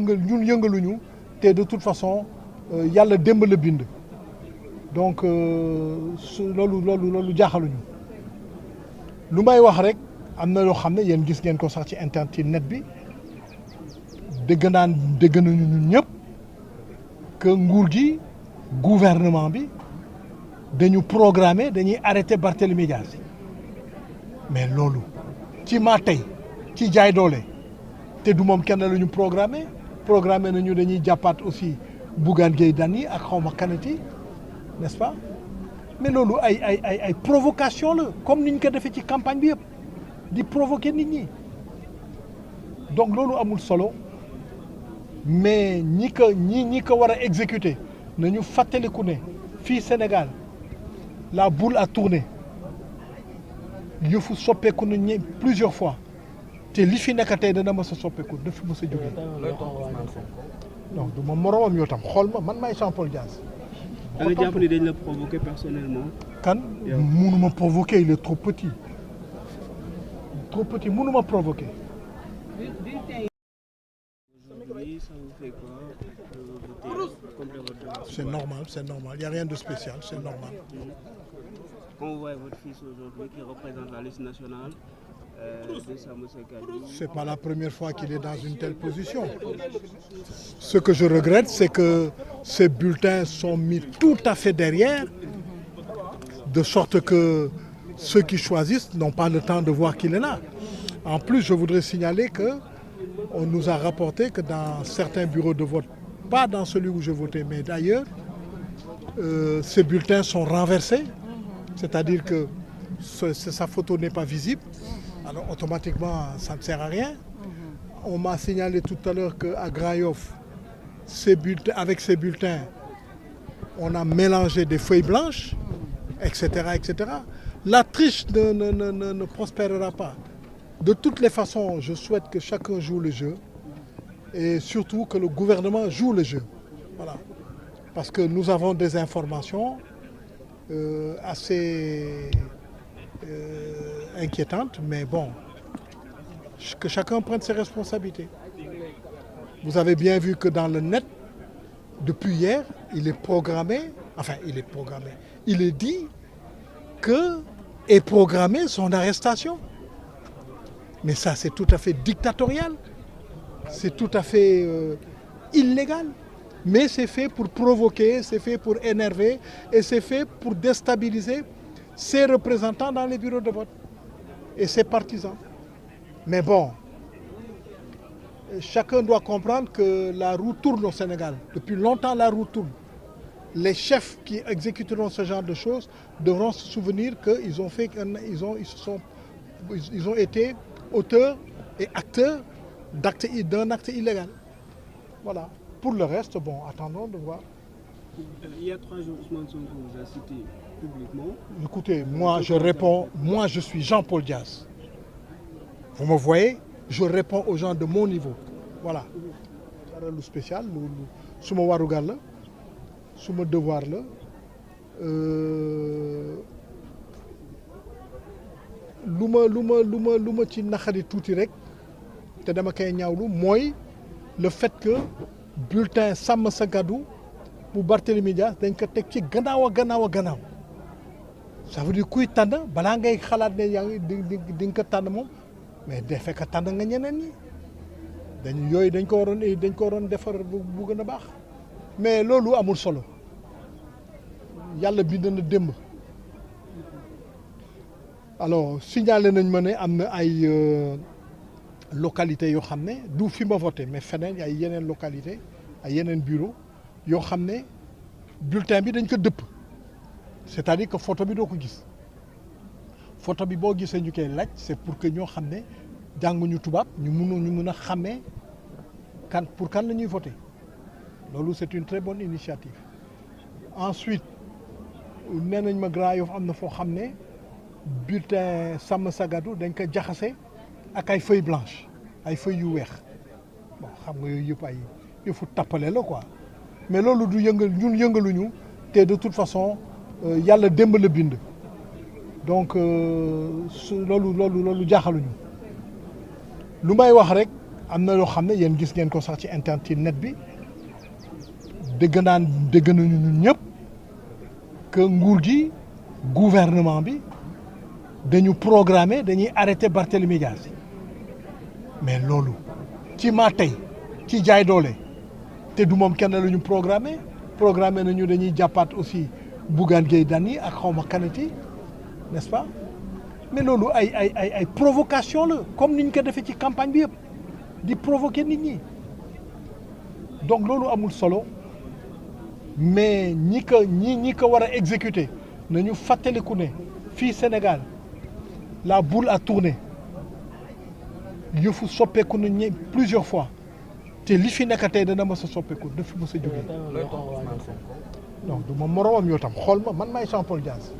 ñun yëngaluñu te de toute façon yàlla démb la bind donc loolu jaaxaluñu lu may wax rek am na loo xam ne yéen gis ngeen ko sax ci internet bi dégg nañu ñun ñëpp que nguur gi gouvernement bi dañu programmer dañuy arrêter Barthélémy Dias mais loolu ci maa tey ci jaay doole te du moom kenn la ñu programmer nañu dañuy jàppaat aussi Bougane Gueye Dany ak xawma kanati n'est-ce pas mais loolu ay provocation la comme ni ñu ko defee ci campagne bi yëpp di provoquer nit ñi donc loolu amul solo mais ñi ko war a exécuter nañu fàttaliku ne fii Sénégal la boule a tourné yëfu soppeeku nañ plusieurs fois te li fi nekk tey dana mës a soppeeku dafa mës a jógee non du ma moromam yoo tam xool man maay Jean-Paul Dias. da nga jàpp ni dañ la provoquer personnellement. kan mënuma provoquer il est trop petit mënuma provoquer. C'est normal, il n'y a rien de spécial, c'est normal. Quand vous voyez votre fils aujourd'hui qui représente la liste nationale de Sàmm Sa Kàddu. C'est pas la première fois qu'il est dans une telle position. Ce que je regrette, c'est que ces bulletins sont mis tout à fait derrière, de sorte que ceux qui choisissent n'ont pas le temps de voir qu'il est là. En plus, je voudrais signaler que on nous a rapporté que dans certains bureaux de vote, pas dans celui où je votais, mais d'ailleurs, ces bulletins sont renversés, c'est-à-dire que sa photo n'est pas visible, alors automatiquement ça ne sert à rien. On m'a signalé tout à l'heure qu'à Grand Yoff, avec ces bulletins, on a mélangé des feuilles blanches, etc., etc. La triche ne prospérera pas. De toutes les façons, je souhaite que chacun joue le jeu et surtout que le gouvernement joue le jeu. Voilà. Parce que nous avons des informations assez inquiétantes, mais bon, que chacun prenne ses responsabilités. Vous avez bien vu que dans le net, depuis hier, il est dit que est programmée son arrestation. Mais ça, c'est tout à fait dictatorial, c'est tout à fait illégal. Mais c'est fait pour provoquer, c'est fait pour énerver et c'est fait pour déstabiliser ses représentants dans les bureaux de vote et ses partisans. Mais bon, chacun doit comprendre que la roue tourne au Sénégal. Depuis longtemps, la roue tourne. Les chefs qui exécuteront ce genre de choses devront se souvenir qu'ils ont fait, ils ont été auteurs et acteurs d'un acte illégal. Voilà. Pour le reste, bon, attendons de voir. Il y a 3 jours, Ousmane Sonko vous a cité publiquement. Écoutez, moi je réponds, moi je suis Jean-Paul Dias. Vous me voyez, je réponds aux gens de mon niveau. Voilà. Dara lu spécial, suma warugar la, suma devoir la. lu ma ci naxari tuuti rek te dama koy ñaawlu mooy le fait que bulletin Sàmm Sa Kàddu bu Barthélémy Dias dañ ko teg ci gannaaw. Ça veut dire kuy tànn balaa ngay xalaat ne yaa ngi di nga ko tànn moom mais day fekk tànn nga ñeneen ñi dañ ko waroon defar bu gën a baax mais loolu amul solo yàlla bind na démb. Alors signalé nañ ma ne am na ay localités yoo xam ne du fi ma voté mais feneen ay yeneen localité ay yeneen bureau yoo xam ne bulletin bi dañ ko dëpp c'est-à-dire que photo bi doo ko gis photo bi boo gisee ñu koy laaj c'est pour que ñoo xam ne jànguñu tubaab ñu mun a xàmmee pour kan la ñuy voté loolu c'est une très bonne initiative. Ensuite nee nañ ma Grand Yoff am na foo xam ne bulletin Sàmm Sa Kàddu dañ ko jaxase ak ay feuilles blanches ay feuilles yu weex bon xam nga yooyu yëpp ay yëfu tappale la quoi mais loolu du ñun yëngaluñu te de toute façon yàlla démb la bind donc loolu jaaxaluñu lu may wax rek am na loo xam ne yéen gis ngeen ko sax ci internet bi dégg nañu ñun ñëpp que nguur gi gouvernement bi dañu programmer dañuy arrêter Barthélémy Dias mais loolu ci maa tey ci jaay doole te du moom kenn la ñu programmer nañu dañuy jàppaat aussi Bougane Gueye Dany ak xawma kanati n'est-ce pas mais loolu ay provocation la comme ni ñu ko defee ci campagne bi yëpp di provoquer nit ñi donc loolu amul solo mais ñi ko war a exécuter nañu fàttaliku ne fii Sénégal la boule a tourné yëfu soppeeku na plusieurs fois te li fi nekk tey dana mës a soppeeku dafa mës a jógee non du ma moromam yoo tam xool ma man maay Jean Paul Dias.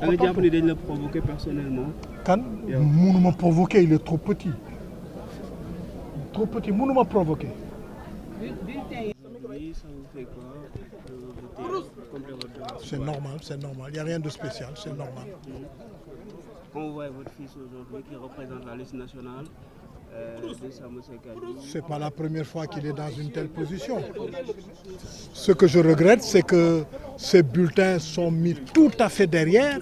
da nga jàpp ni dañ la provoquer personnellement. kan mënuma provoquer il est trop petit mënuma provoquer. C'est normal, il n'y a rien de spécial, c'est normal. Quand vous voyez votre fils aujourd'hui qui représente la liste nationale de Sàmm Sa Kàddu. C'est pas la première fois qu'il est dans une telle position. Ce que je regrette, c'est que ces bulletins sont mis tout à fait derrière,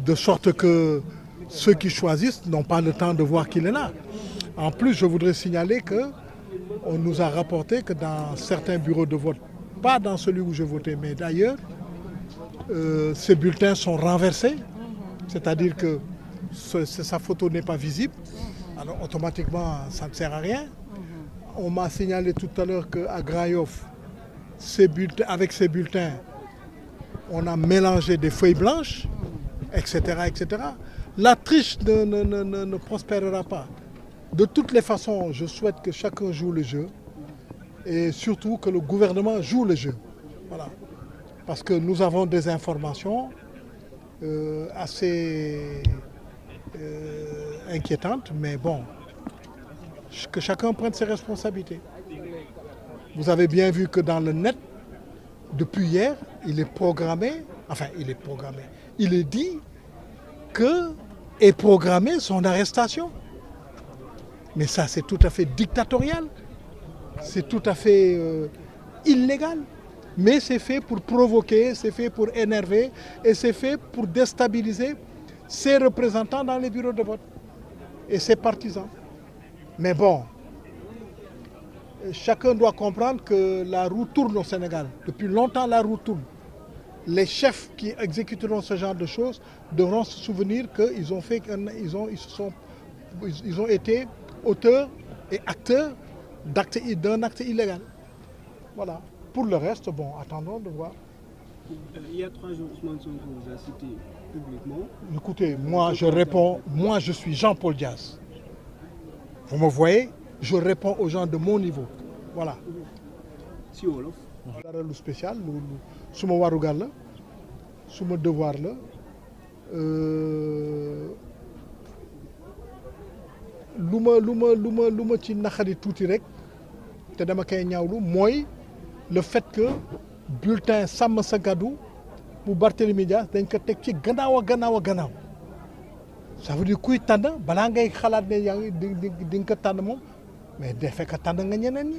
de sorte que ceux qui choisissent n'ont pas le temps de voir qu'il est là. En plus, je voudrais signaler qu'on nous a rapporté que dans certains bureaux de vote, pas dans celui où je votais, mais d'ailleurs, ces bulletins sont renversés, c'est-à-dire que sa photo n'est pas visible, alors automatiquement ça ne sert à rien. On m'a signalé tout à l'heure qu'à Grand Yoff, avec ces bulletins, on a mélangé des feuilles blanches, etc., etc. La triche ne prospérera pas. De toutes les façons, je souhaite que chacun joue le jeu et surtout que le gouvernement joue le jeu. Voilà. Parce que nous avons des informations assez inquiétantes, mais bon, que chacun prenne ses responsabilités. Vous avez bien vu que dans le net, depuis hier, il est dit que est programmée son arrestation. Mais ça, c'est tout à fait dictatorial, c'est tout à fait illégal. Mais c'est fait pour provoquer, c'est fait pour énerver et c'est fait pour déstabiliser ses représentants dans les bureaux de vote et ses partisans. Mais bon, chacun doit comprendre que la roue tourne au Sénégal. Depuis longtemps, la roue tourne. Les chefs qui exécuteront ce genre de choses devront se souvenir qu'ils ont fait, ils ont été auteurs et acteurs d'un acte illégal. Voilà. Pour le reste, bon, attendons de voir. Il y a 3 jours, Ousmane Sonko vous a cité publiquement. Écoutez, moi je réponds, moi je suis Jean Paul Dias. Vous me voyez, je réponds aux gens de mon niveau. Voilà. Si wolof. dara lu spécial lu suma warugal la suma devoir la lu ma ci naxari tuuti rek te dama koy ñaawlu mooy le fait que bulletin Sàmm Sa Kàddu bu Barthélémy Dias dañ ko teg ci gannaaw a gannaaw ça veut dire kuy tànn balaa ngay xalaat ne yaa ngi di nga ko tànn moom mais day fekk tànn nga ñeneen ñi